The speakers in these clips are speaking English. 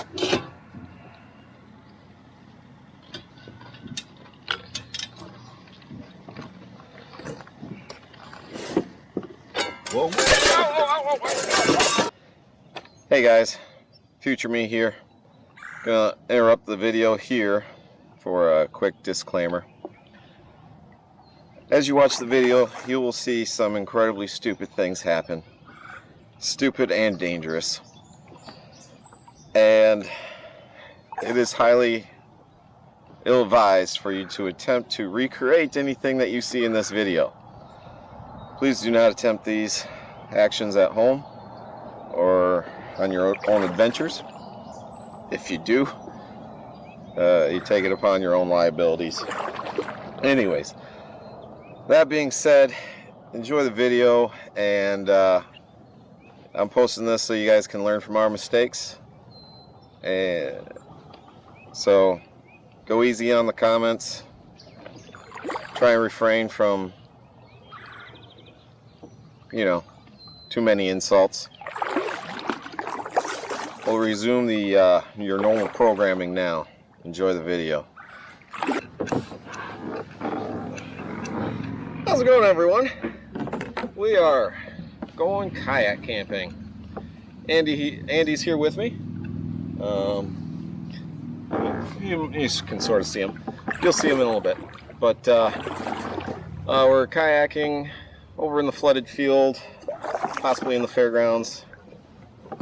Whoa. Hey guys, future me here. Gonna interrupt the video here for a quick disclaimer. As you watch the video, you will see some incredibly stupid things happen. Stupid and dangerous. And it is highly ill-advised for you to attempt to recreate anything that you see in this video. Please do not attempt these actions at home or on your own adventures. If you do, you take it upon your own liabilities. Anyways, that being said, enjoy the video, and I'm posting this so you guys can learn from our mistakes. And so go easy on the comments. Try and refrain from, you know, too many insults. We'll resume the your normal programming now. Enjoy the video. How's it going, everyone? We are going kayak camping. Andy's here with me. You can sort of see him. You'll see him in a little bit. But we're kayaking over in the flooded field, possibly in the fairgrounds,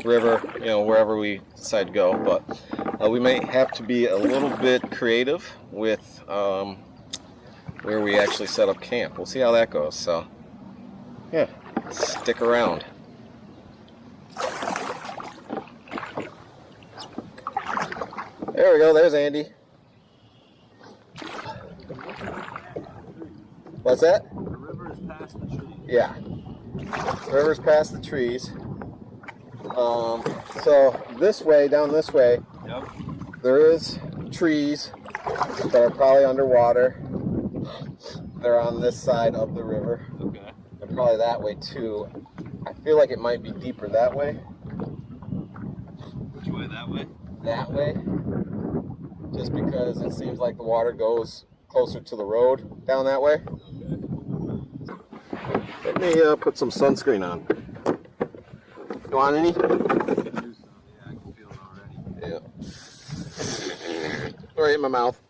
river, you know, wherever we decide to go. But we may have to be a little bit creative with where we actually set up camp. We'll see how that goes. So yeah, stick around. There we go, there's Andy. What's that? The river is past the trees. Yeah, the river's past the trees. So this way, down this way, Yep. there is trees that are probably underwater. They're on this side of the river. Okay. And probably that way too. I feel like it might be deeper that way. Which way? That way? That way. Just because it seems like the water goes closer to the road down that way. Let me put some sunscreen on. You want any? Yeah, I can feel it already. Yeah. Right in my mouth.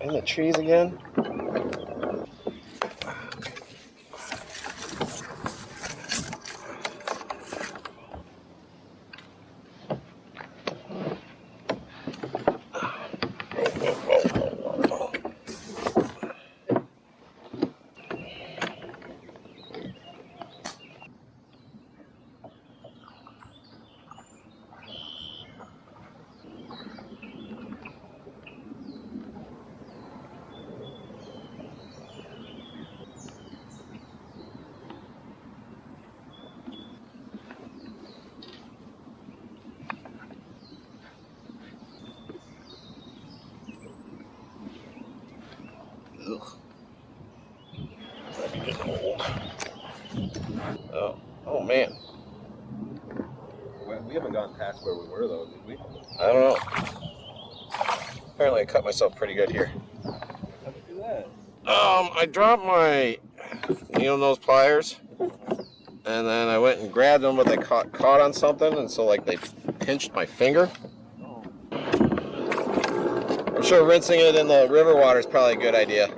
In the trees again? Ugh. Let me get hold. Oh man. We haven't gone past where we were though, did we? I don't know. Apparently I cut myself pretty good here. How'd you do that? I dropped my needle nose pliers, and then I went and grabbed them, but they caught on something, and so like they pinched my finger. Oh. I'm sure rinsing it in the river water is probably a good idea.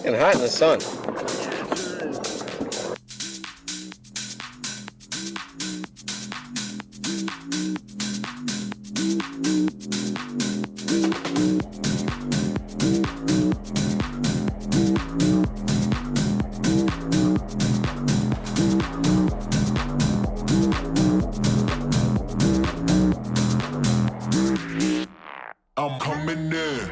Getting hot in the sun. I'm coming in.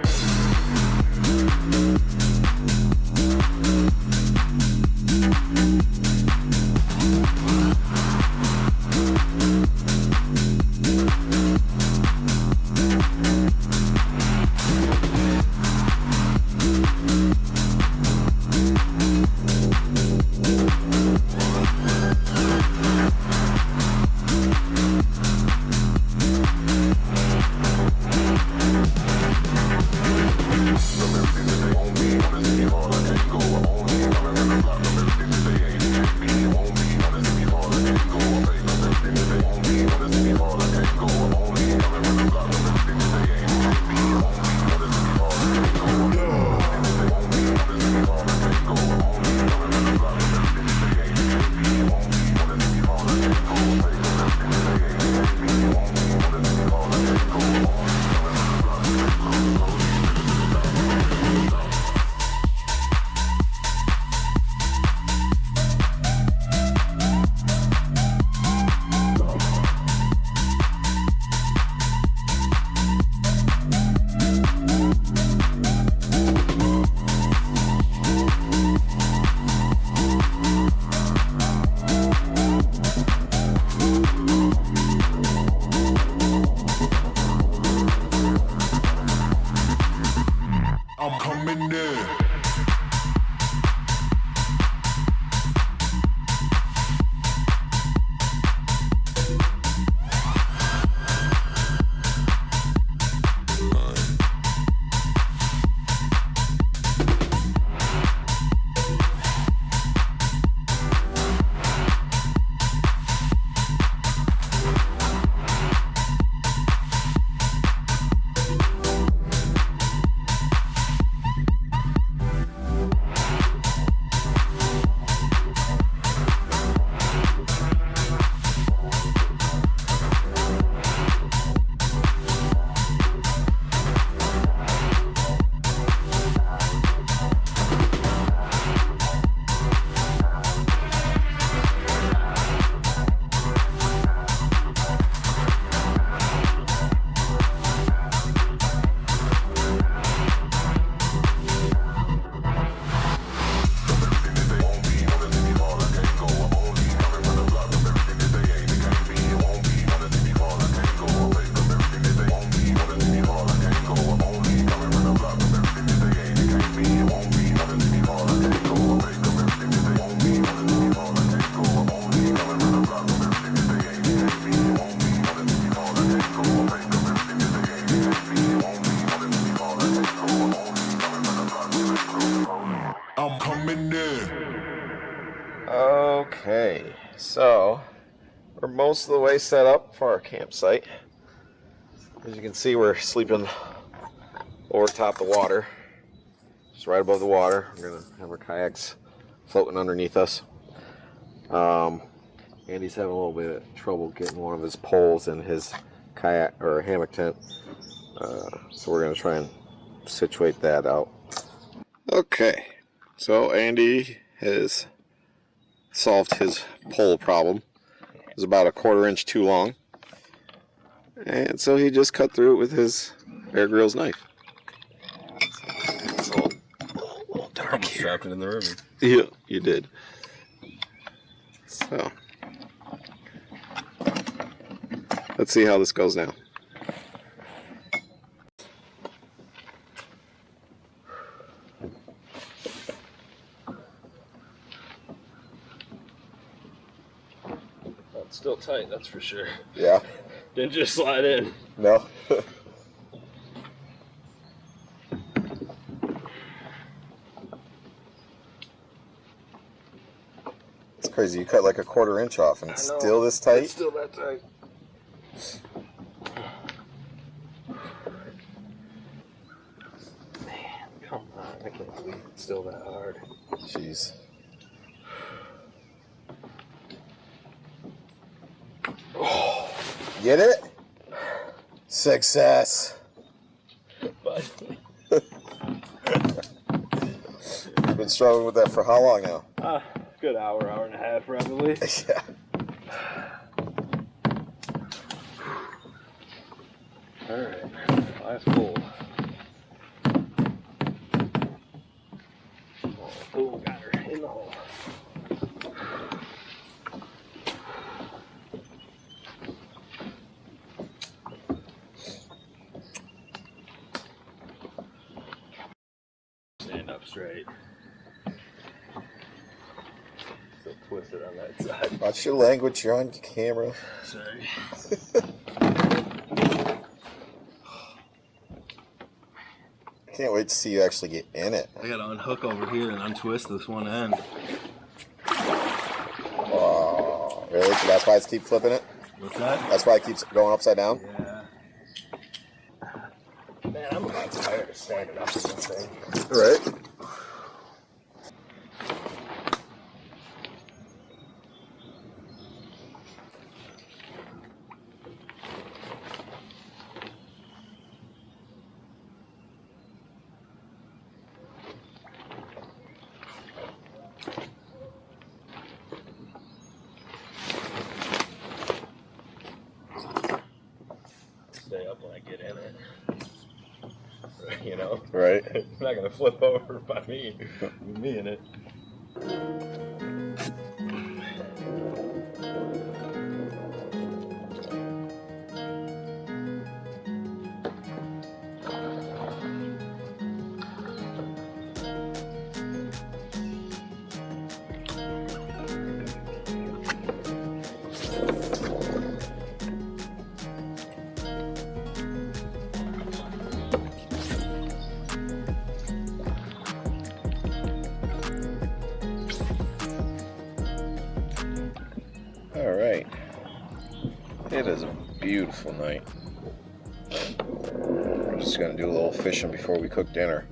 Okay, so we're most of the way set up for our campsite. As you can see, we're sleeping over top the water, just right above the water. We're gonna have our kayaks floating underneath us. Andy's having a little bit of trouble getting one of his poles in his kayak or hammock tent, so we're gonna try and situate that out. Okay, so Andy has solved his pole problem. It was about 1/4 inch too long, and so he just cut through it with his Bear Grylls knife. It's a little dark here. Dropped it in the river. Yeah, you did. So let's see how this goes now. It's still tight, that's for sure. Yeah. Didn't just slide in. No. It's crazy. You cut like 1/4 inch off and it's still this tight? It's still that tight. Man, come on. I can't believe it's still that hard. Jeez. Get it? Success. But You've been struggling with that for how long now? good hour and a half probably. Yeah. Alright, last pull. Oh, got her in the hole. Stand up straight. Still twisted on that side. Watch your language, you're on camera. Sorry. Can't wait to see you actually get in it. I gotta unhook over here and untwist this one end. Oh, really? So that's why it keeps flipping it? What's that? That's why it keeps going upside down? Yeah. Man, I'm about tired of standing up with this thing. Right. Stay up when I get in it. You know? Right. It's not gonna flip over by me. Me in it. Alright. It is a beautiful night. We're just gonna do a little fishing before we cook dinner.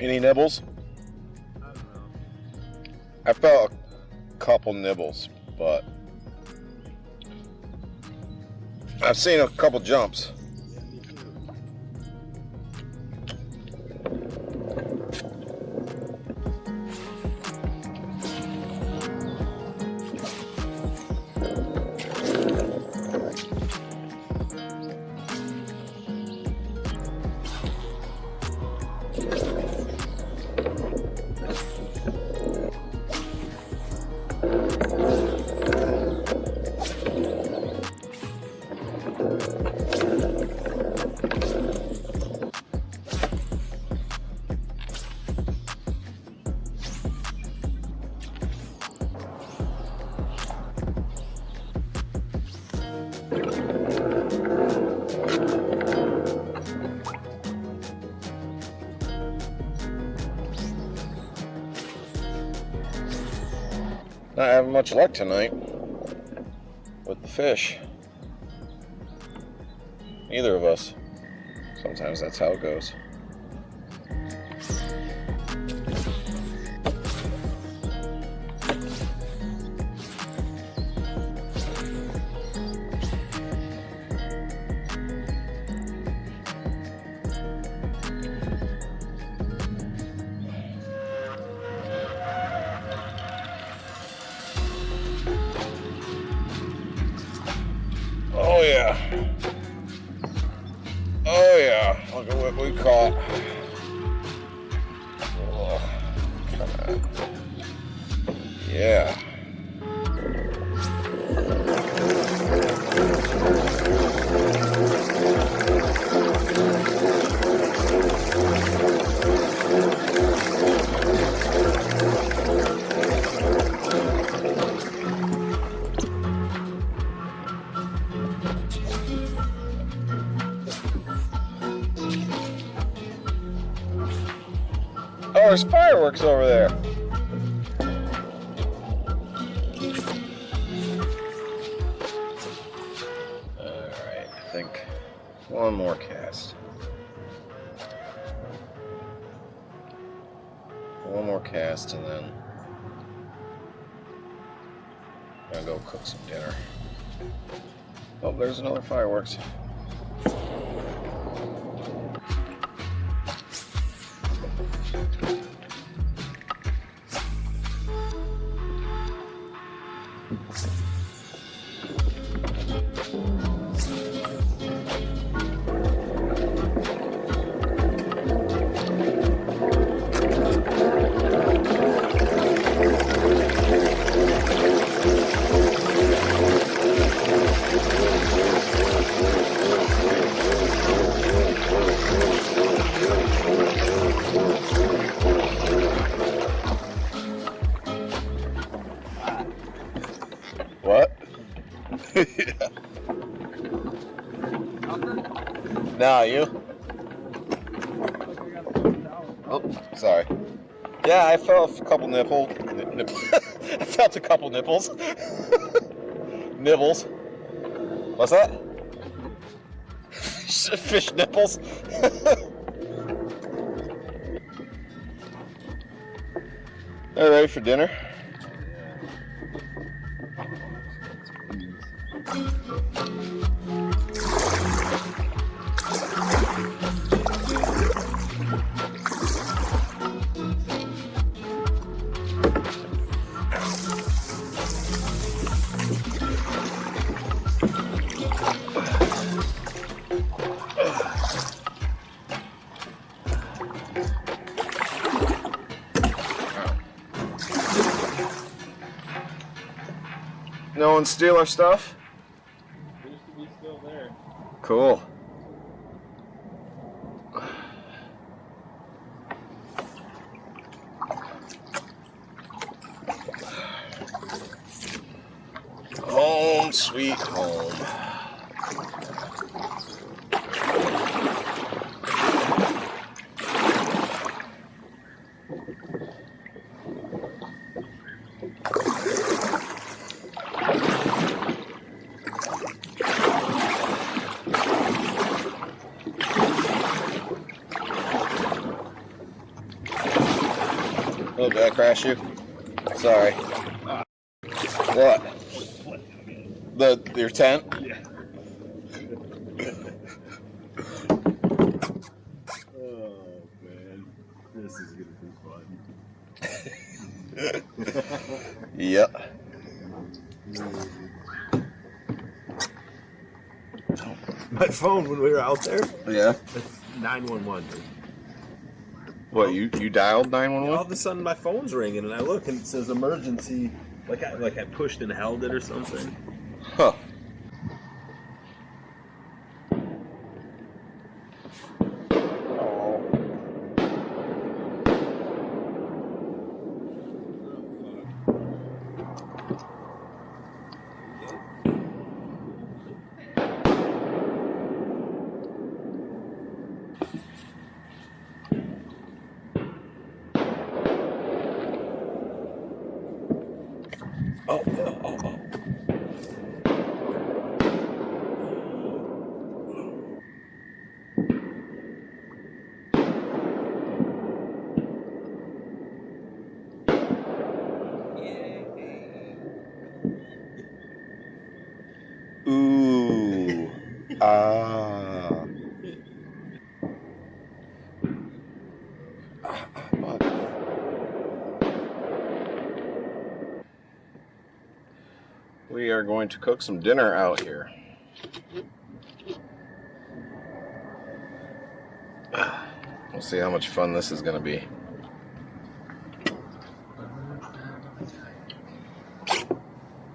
Any nibbles? I don't know. I felt a couple nibbles, but I've seen a couple jumps. Yeah, me too. Not having much luck tonight with the fish. Neither of us. Sometimes that's how it goes. Oh yeah. Oh yeah. Look at what we caught. Oh, come on. Yeah. Oh, there's fireworks over there. Alright, I think one more cast. One more cast and then I'm gonna go cook some dinner. Oh, there's another fireworks. What? Yeah. Nah, you? Oh, sorry. Yeah, I felt a couple nipples. I felt a couple nipples. Nibbles. What's that? Fish nipples. Are you ready for dinner? No one steal our stuff? Seems to be still there. Cool. Home sweet home. Oh, did I crash you? Sorry. What? Your tent? Yeah. Oh man, this is gonna be fun. Yep. My phone when we were out there. Yeah. It's 911. What, you dialed 911? All of a sudden my phone's ringing and I look and it says emergency, like I pushed and held it or something. Huh. Oh. Ooh. Ah. We are going to cook some dinner out here. We'll see how much fun this is going to be.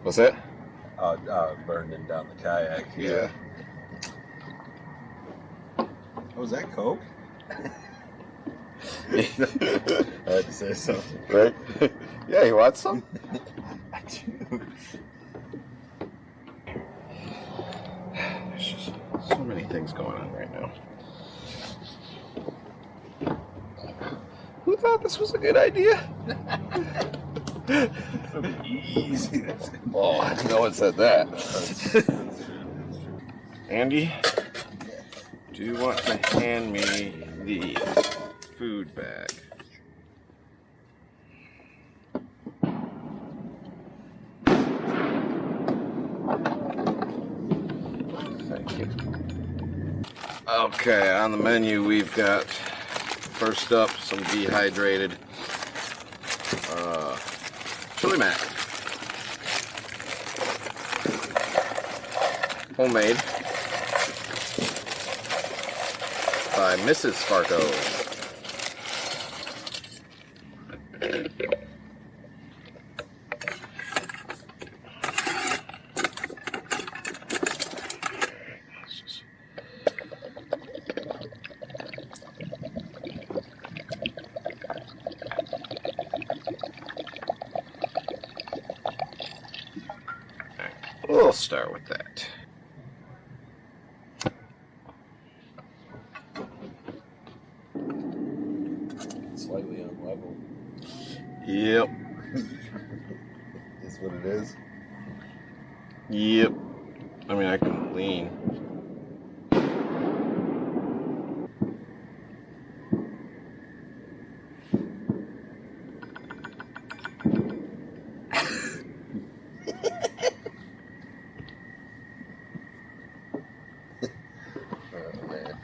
What's that? Burning down the kayak. Yeah. Oh, was that Coke? I had to say something. Right? Yeah, you want some? I do. There's just so many things going on right now. Who thought this was a good idea? Easy. Oh, no one said that. Andy, do you want to hand me the food bag? Thank you. Okay, on the menu we've got, first up, some dehydrated chili mac. Homemade by Mrs. Fargo. We'll start with that. Slightly unlevel. Yep. Is what it is. Yep. I mean, I can lean. Oh, man.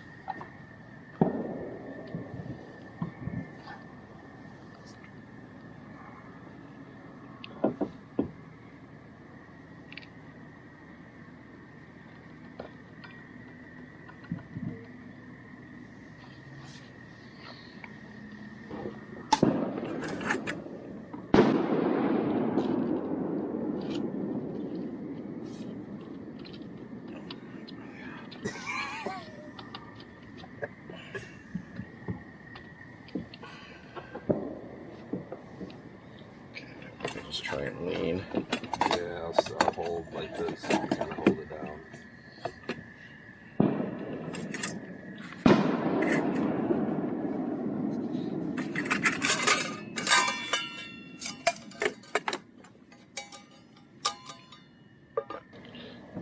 Just try and lean. Yeah, I'll hold like this. Kind of hold it down.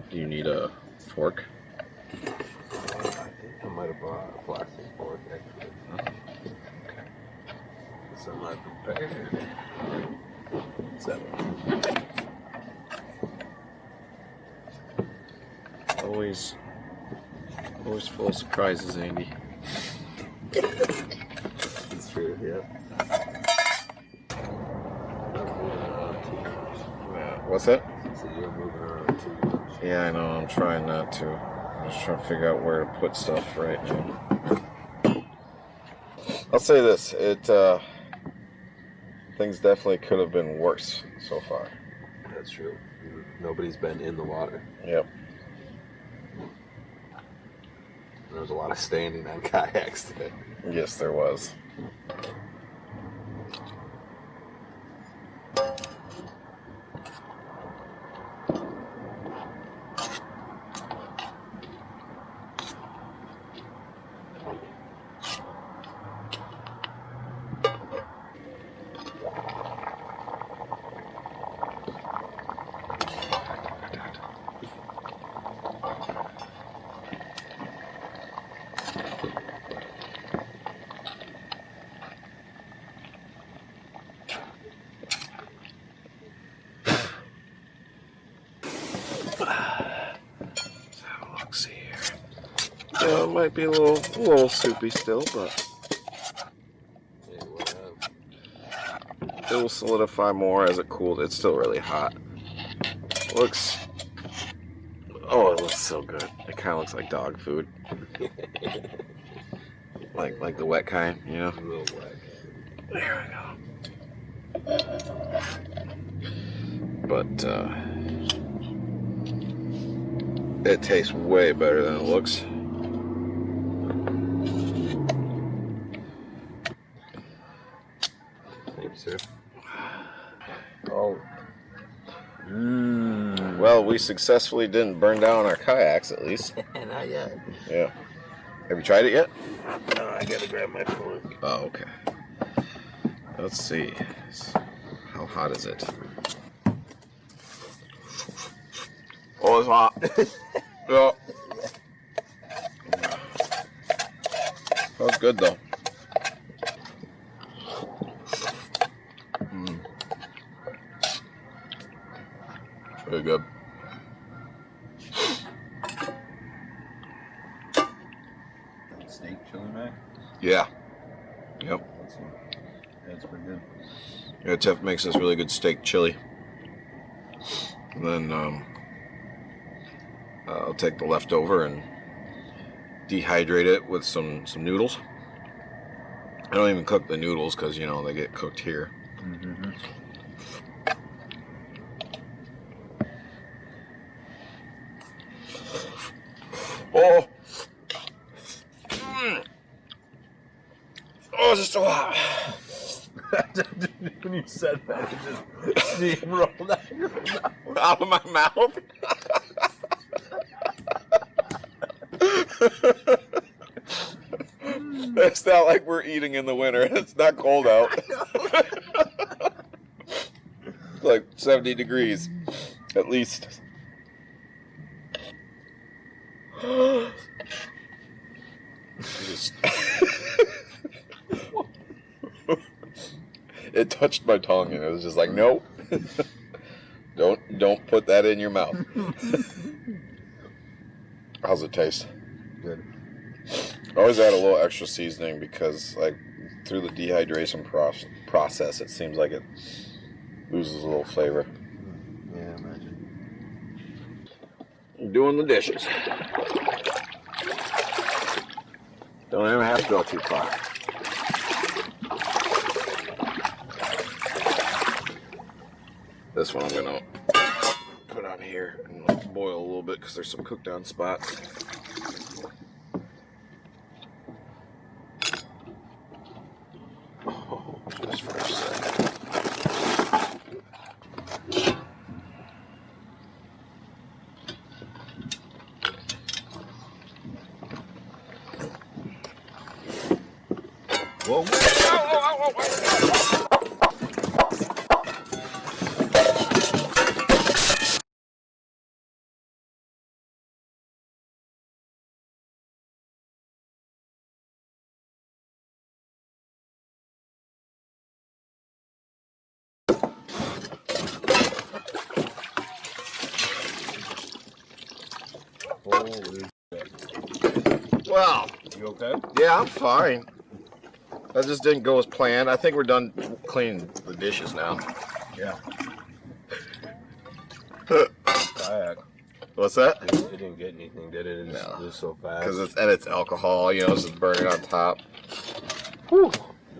Do you need a fork? I think I might have brought a plastic fork actually. Semi-prepared. 7. Always full of surprises, Andy. It's true, yeah. What's that? So you're moving around too much. Yeah, I know. I'm trying not to. I'm just trying to figure out where to put stuff right now. I'll say this: things definitely could have been worse so far. That's true. Nobody's been in the water. Yep. There was a lot of standing on kayaks today. Yes, there was. Let's see here. It might be a little soupy still, but it will solidify more as it cools. It's still really hot. It looks so good. It kind of looks like dog food, like the wet kind, you know. A little wet. There we go. But it tastes way better than it looks. Thank you, sir. Oh. Well, we successfully didn't burn down our kayaks, at least. Not yet. Yeah. Have you tried it yet? No, I gotta grab my phone. Oh, okay. Let's see. How hot is it? Oh, it's hot. Yeah. That's good, though. Very good. Steak chili mac? Yeah. Yep. That's pretty good. Yeah, Tiff makes this really good steak chili. And then I'll take the leftover and dehydrate it with some noodles. I don't even cook the noodles because, you know, they get cooked here. Mm-hmm. Oh! Oh, it's so hot. When you said that, it just steam rolled out your mouth. Out of my mouth. It's not like we're eating in the winter. It's not cold out. It's like 70 degrees, at least. Just it touched my tongue, and it was just like, nope. Don't put that in your mouth. How's it taste? Good. I always add a little extra seasoning because, like, through the dehydration process, it seems like it loses a little flavor. Yeah, imagine. Doing the dishes. Don't even have to go too far. This one I'm gonna put on here and let boil a little bit because there's some cooked down spots. Oh, just for a second. Whoa. Holy Wow. You okay? Yeah, I'm fine. That just didn't go as planned. I think we're done cleaning the dishes now. Yeah. Kayak. What's that? It didn't get anything, did it? It No. was so fast. Because it's alcohol, you know, it's just burning on top. Whew.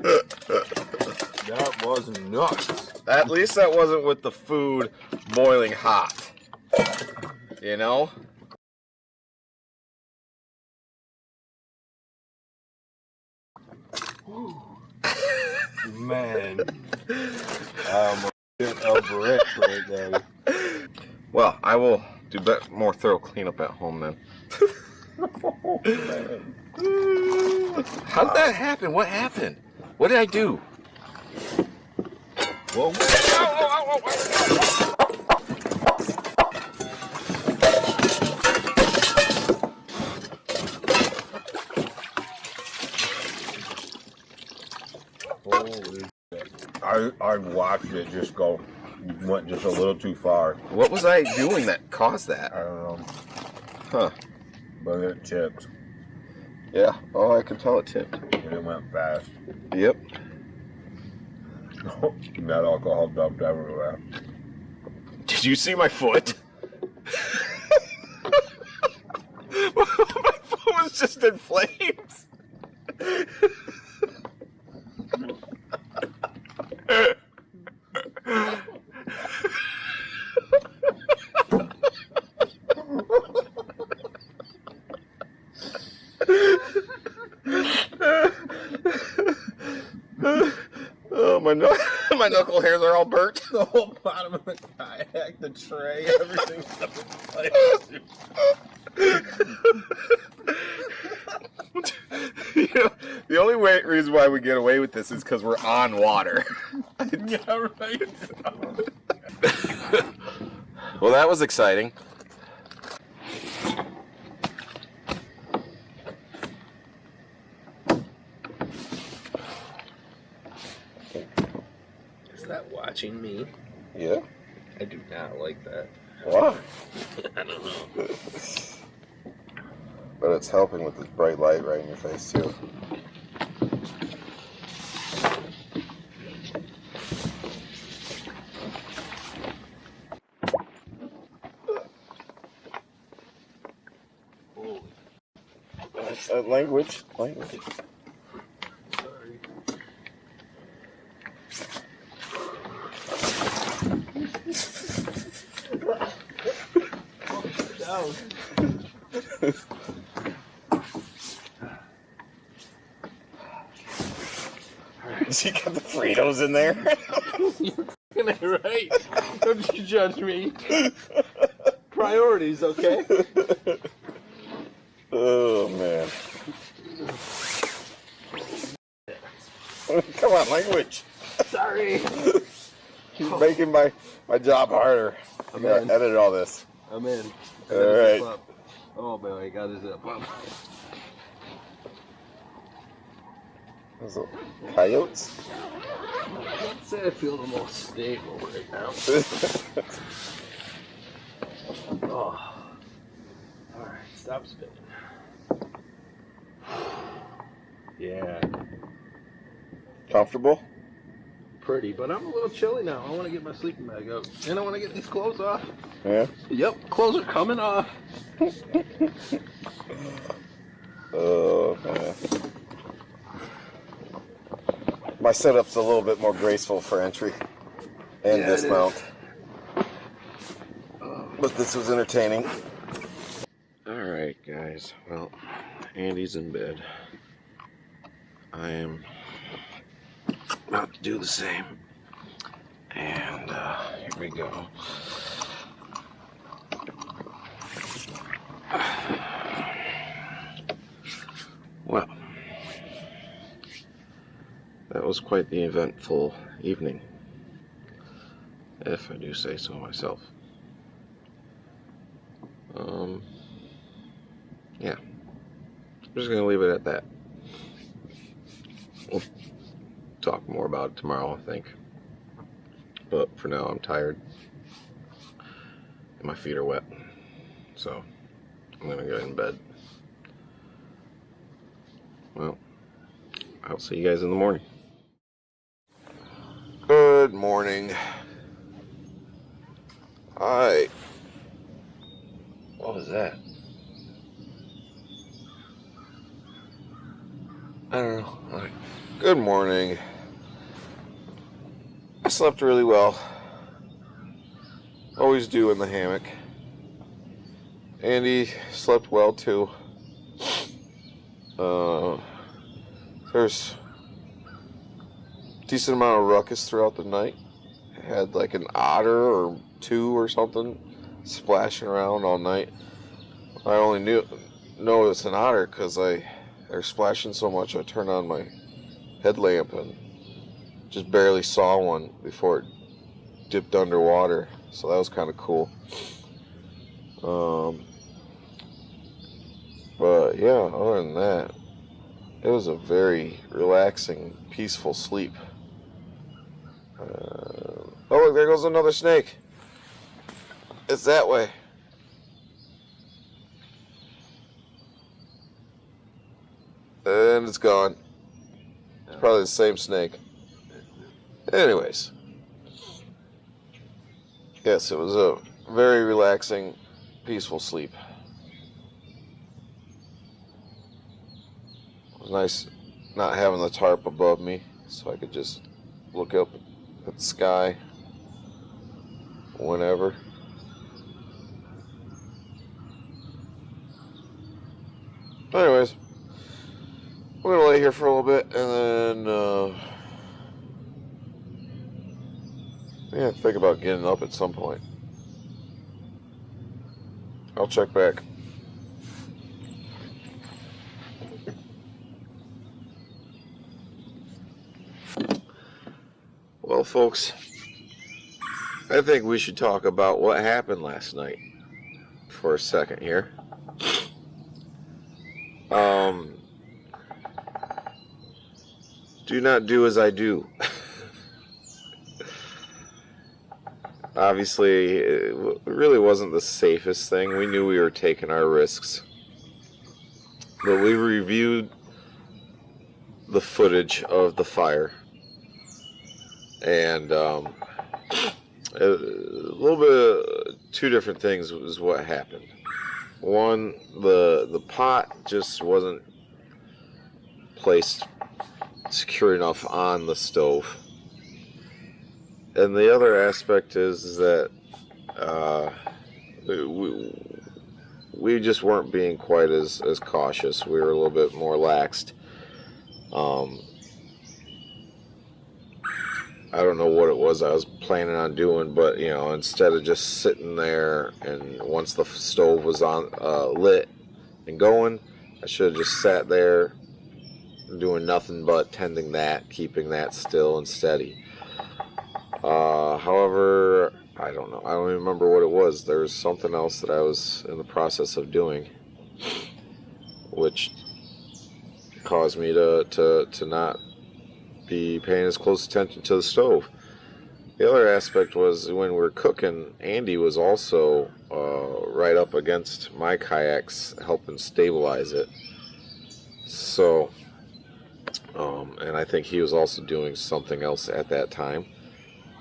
That was nuts. At least that wasn't with the food boiling hot. You know? Man. I almost hit a brick right there. Well, I will do more thorough cleanup at home then. How did that happen? What happened? What did I do? Whoa. Holy shit. I watched it just go, went just a little too far. What was I doing that caused that? I don't know, Huh. but it tipped. Yeah. Oh, I could tell it tipped. And it went fast. Yep. That alcohol dumped everywhere. Did you see my foot? My foot was just in flames. Oh, my knuckle hairs are all burnt. The whole bottom of the kayak, the tray, everything's up in place. You know, the only reason why we get away with this is because we're on water. Yeah, right. Well, that was exciting. Is that watching me? Yeah. I do not like that. Why? I don't know. But it's helping with this bright light right in your face too. Language. Sorry. Down. You got the Fritos in there? You're right. Don't you judge me. Priorities, okay? Oh, man. Come on, language. Sorry. You're making my job harder. I gotta edit all this. I'm in. All right. Oh, boy, I got his zip up. Those are coyotes? I'd say I feel the most stable right now. Oh. Alright, stop spinning. Yeah. Comfortable? Pretty, but I'm a little chilly now. I want to get my sleeping bag out. And I want to get these clothes off. Yeah? Yep, clothes are coming off. Oh, man. My setup's a little bit more graceful for entry and Yeah, dismount. But this was entertaining. Alright, guys. Well, Andy's in bed. I am about to do the same. And here we go. Well, that was quite the eventful evening, if I do say so myself. Yeah. I'm just gonna leave it at that. We'll talk more about it tomorrow, I think. But for now, I'm tired. And my feet are wet. So, I'm gonna go in bed. Well, I'll see you guys in the morning. Good morning. Alright. What was that? I don't know. Alright. Good morning. I slept really well. Always do in the hammock. Andy slept well too. There's a decent amount of ruckus throughout the night. I had like an otter or two or something splashing around all night. I only know it's an otter because they're splashing so much. I turned on my headlamp and just barely saw one before it dipped underwater. So that was kind of cool. But yeah, other than that, it was a very relaxing, peaceful sleep. Oh look, there goes another snake. It's that way. And it's gone. It's probably the same snake. Anyways. Yes, it was a very relaxing, peaceful sleep. It was nice not having the tarp above me, so I could just look up at the sky whenever. Anyways, we're gonna lay here for a little bit and then think about getting up at some point. I'll check back. Well, folks, I think we should talk about what happened last night for a second here. Do not do as I do. Obviously, it really wasn't the safest thing. We knew we were taking our risks. But we reviewed the footage of the fire. And a little bit of two different things was what happened. One, the pot just wasn't placed secure enough on the stove. And the other aspect is that we just weren't being quite as cautious. We were a little bit more laxed. I don't know what it was I was planning on doing, but you know, instead of just sitting there and once the stove was on lit and going, I should have just sat there doing nothing but tending that, keeping that still and steady. However, I don't know. I don't even remember what it was. There was something else that I was in the process of doing, which caused me to not be paying as close attention to the stove. The other aspect was when we were cooking, Andy was also right up against my kayaks, helping stabilize it. So, and I think he was also doing something else at that time.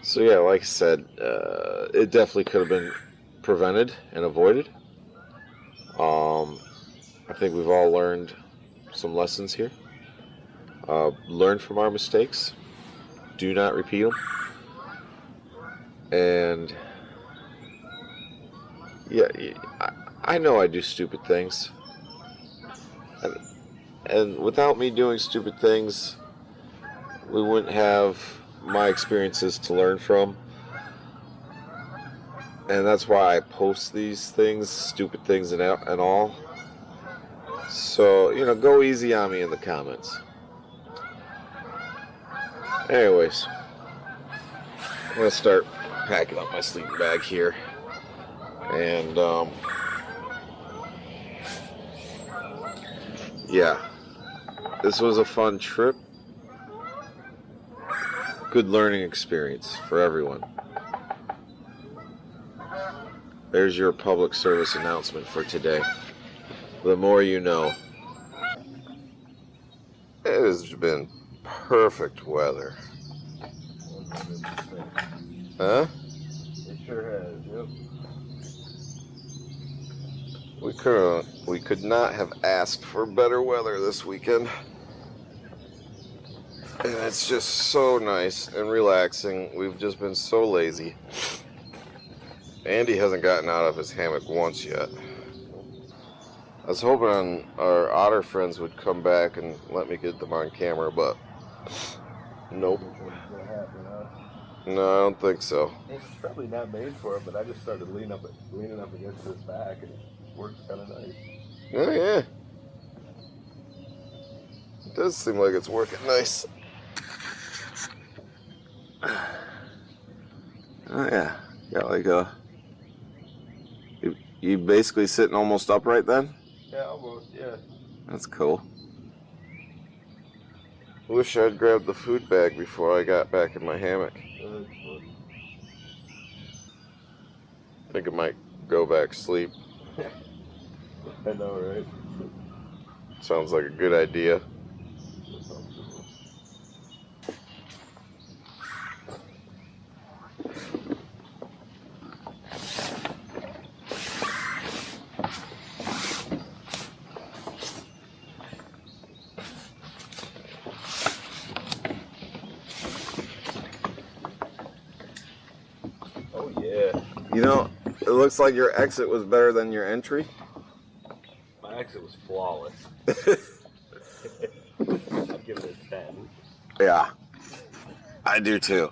So yeah, like I said, it definitely could have been prevented and avoided. I think we've all learned some lessons here. Learn from our mistakes. Do not repeat them. And yeah, I know I do stupid things. And without me doing stupid things, we wouldn't have my experiences to learn from. And that's why I post these things, stupid things and all. So, you know, go easy on me in the comments. Anyways, I'm going to start packing up my sleeping bag here. And, yeah, this was a fun trip. Good learning experience for everyone. There's your public service announcement for today. the more you know. It has been perfect weather. Huh? It sure has, yep. We could not have asked for better weather this weekend. And it's just so nice and relaxing. We've just been so lazy. Andy hasn't gotten out of his hammock once yet. I was hoping our otter friends would come back and let me get them on camera, but nope. No, I don't think so. It's probably not made for it, but I just started leaning up against his back, and it works kind of nice. Oh yeah. It does seem like it's working nice. Oh yeah. Got like a... You basically sitting almost upright then? Yeah, almost, yeah. That's cool. Wish I'd grabbed the food bag before I got back in my hammock. I think I might go back to sleep. I know, right? Sounds like a good idea. Oh yeah. You know, it looks like your exit was better than your entry. My exit was flawless. I'd give it a 10. Yeah, I do too.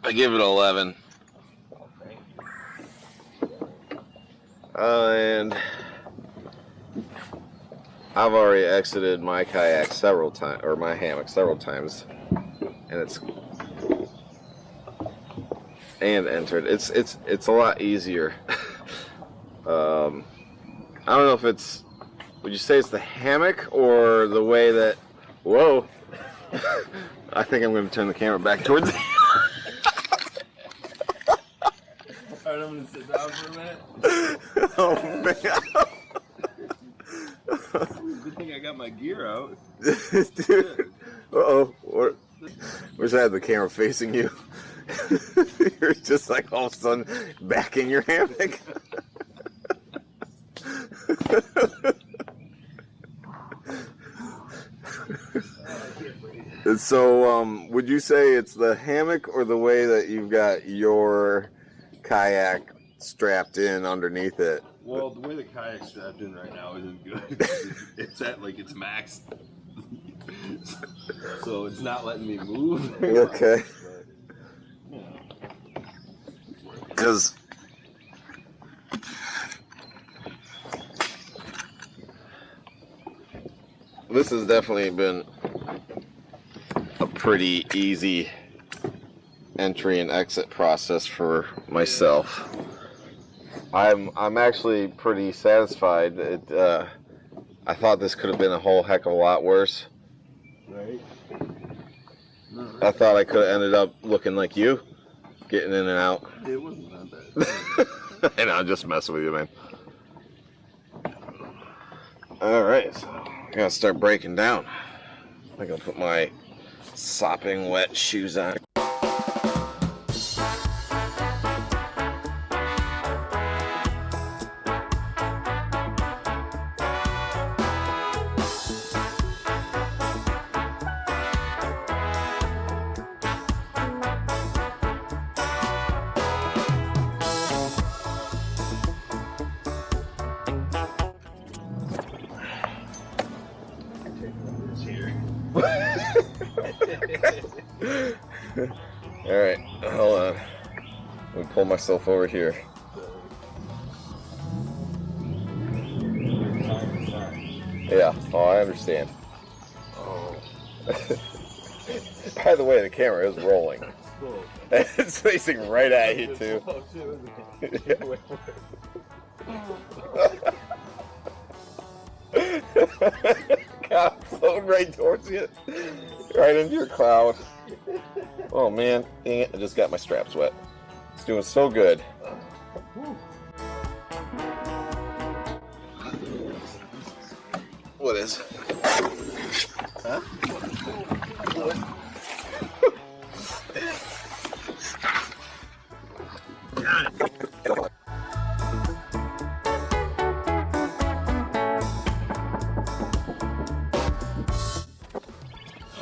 I give it 11. Oh, thank you. And I've already exited my kayak several times, or my hammock several times, and entered. It's a lot easier. I don't know if it's. Would you say it's the hammock or the way that? Whoa! I think I'm going to turn the camera back towards. Alright, I'm going to sit down for a minute. Oh man! Good thing I got my gear out. Dude. Uh-oh. Where's that? The camera facing you? You're just like all of a sudden back in your hammock. So, would you say it's the hammock or the way that you've got your kayak strapped in underneath it? Well, the way the kayak's strapped in right now isn't good. It's at like its max. So it's not letting me move. Okay. But, you know. Because this has definitely been a pretty easy entry and exit process for myself. I'm actually pretty satisfied. I thought this could have been a whole heck of a lot worse. Right? I thought I could have ended up looking like you, getting in and out. It wasn't that bad. And I'm just messing with you, man. Alright, so I gotta start breaking down. I'm gonna put my sopping wet shoes on. Alright, hold on. Let me pull myself over here. Yeah, oh, I understand. Oh. By the way, the camera is rolling. It's facing right at you, too. God, I'm floating right towards you. Right into your cloud. Oh man, dang it, I just got my straps wet. It's doing so good. what is. Huh?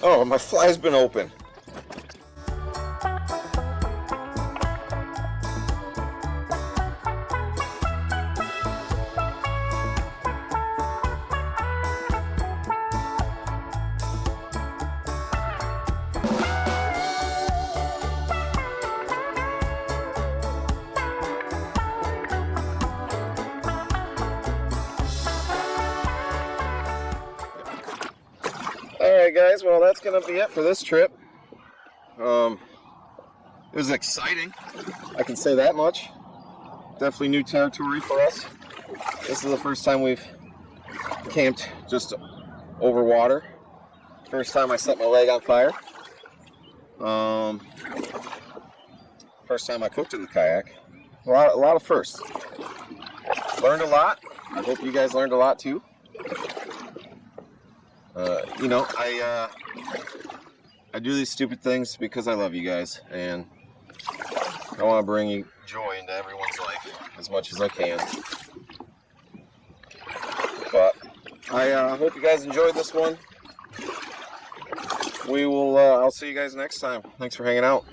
Oh, my fly's been open. Alright guys, well that's going to be it for this trip. It was exciting, I can say that much. Definitely new territory for us. This is the first time we've camped just over water. First time I set my leg on fire. First time I cooked in the kayak. A lot of firsts. Learned a lot. I hope you guys learned a lot too. You know, I do these stupid things because I love you guys, and I want to bring joy into everyone's life as much as I can. But I hope you guys enjoyed this one. I'll see you guys next time. Thanks for hanging out.